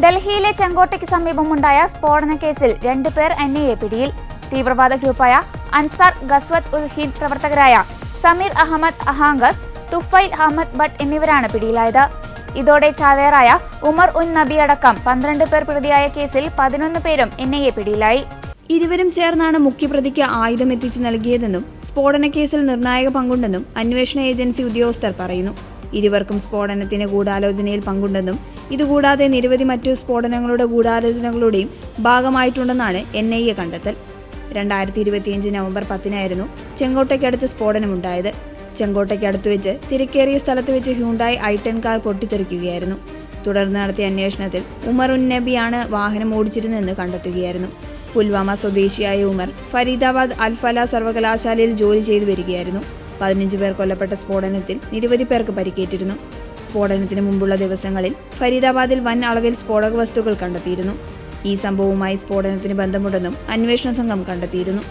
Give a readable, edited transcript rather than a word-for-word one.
ഡൽഹിയിലെ ചെങ്കോട്ടയ്ക്ക് സമീപമുണ്ടായ സ്ഫോടന കേസിൽ 2 പേർ NIA പിടിയിൽ. തീവ്രവാദ ഗ്രൂപ്പായ അൻസാർ ഗസ്വത് ഉൽ ഹിന്ദ് പ്രവർത്തകരായ സമീർ അഹമ്മദ് അഹാങ്കർ, തുഫൈൽ അഹമ്മദ് ഭട്ട് എന്നിവരാണ് പിടിയിലായത്. ഇതോടെ ചാവേറായ ഉമർ ഉൻ നബി അടക്കം 12 പേർ പ്രതിയായ കേസിൽ 11 പേരും NIA പിടിയിലായി. ഇരുവരും ചേർന്നാണ് മുഖ്യപ്രതിക്ക് ആയുധം എത്തിച്ചു നൽകിയതെന്നും സ്ഫോടന കേസിൽ നിർണായക പങ്കുണ്ടെന്നും അന്വേഷണ ഏജൻസി ഉദ്യോഗസ്ഥർ പറയുന്നു. ഇരുവർക്കും സ്ഫോടനത്തിന് ഗൂഢാലോചനയിൽ പങ്കുണ്ടെന്നും ഇതുകൂടാതെ നിരവധി മറ്റു സ്ഫോടനങ്ങളുടെ ഗൂഢാലോചനകളുടെയും ഭാഗമായിട്ടുണ്ടെന്നാണ് NIA കണ്ടെത്തൽ. 2025 നവംബർ 10 ചെങ്കോട്ടയ്ക്കടുത്ത് സ്ഫോടനമുണ്ടായത്. ചെങ്കോട്ടയ്ക്കടുത്ത് വെച്ച് തിരക്കേറിയ സ്ഥലത്ത് വെച്ച് ഹ്യൂണ്ടായി i10 കാർ പൊട്ടിത്തെറിക്കുകയായിരുന്നു. തുടർന്ന് നടത്തിയ അന്വേഷണത്തിൽ ഉമർ ഉൻ നബിയാണ് വാഹനം ഓടിച്ചിരുന്നതെന്ന് കണ്ടെത്തുകയായിരുന്നു. പുൽവാമ സ്വദേശിയായ ഉമർ ഫരീദാബാദ് അൽഫല സർവകലാശാലയിൽ ജോലി ചെയ്തു വരികയായിരുന്നു. 15 പേർ കൊല്ലപ്പെട്ട സ്ഫോടനത്തിൽ നിരവധി പേർക്ക് പരിക്കേറ്റിരുന്നു. സ്ഫോടനത്തിന് മുമ്പുള്ള ദിവസങ്ങളിൽ ഫരീദാബാദിൽ വൻ അളവിൽ സ്ഫോടക വസ്തുക്കൾ കണ്ടെത്തിയിരുന്നു. ഈ സംഭവവുമായി സ്ഫോടനത്തിന് ബന്ധമുണ്ടെന്നും അന്വേഷണ സംഘം കണ്ടെത്തിയിരുന്നു.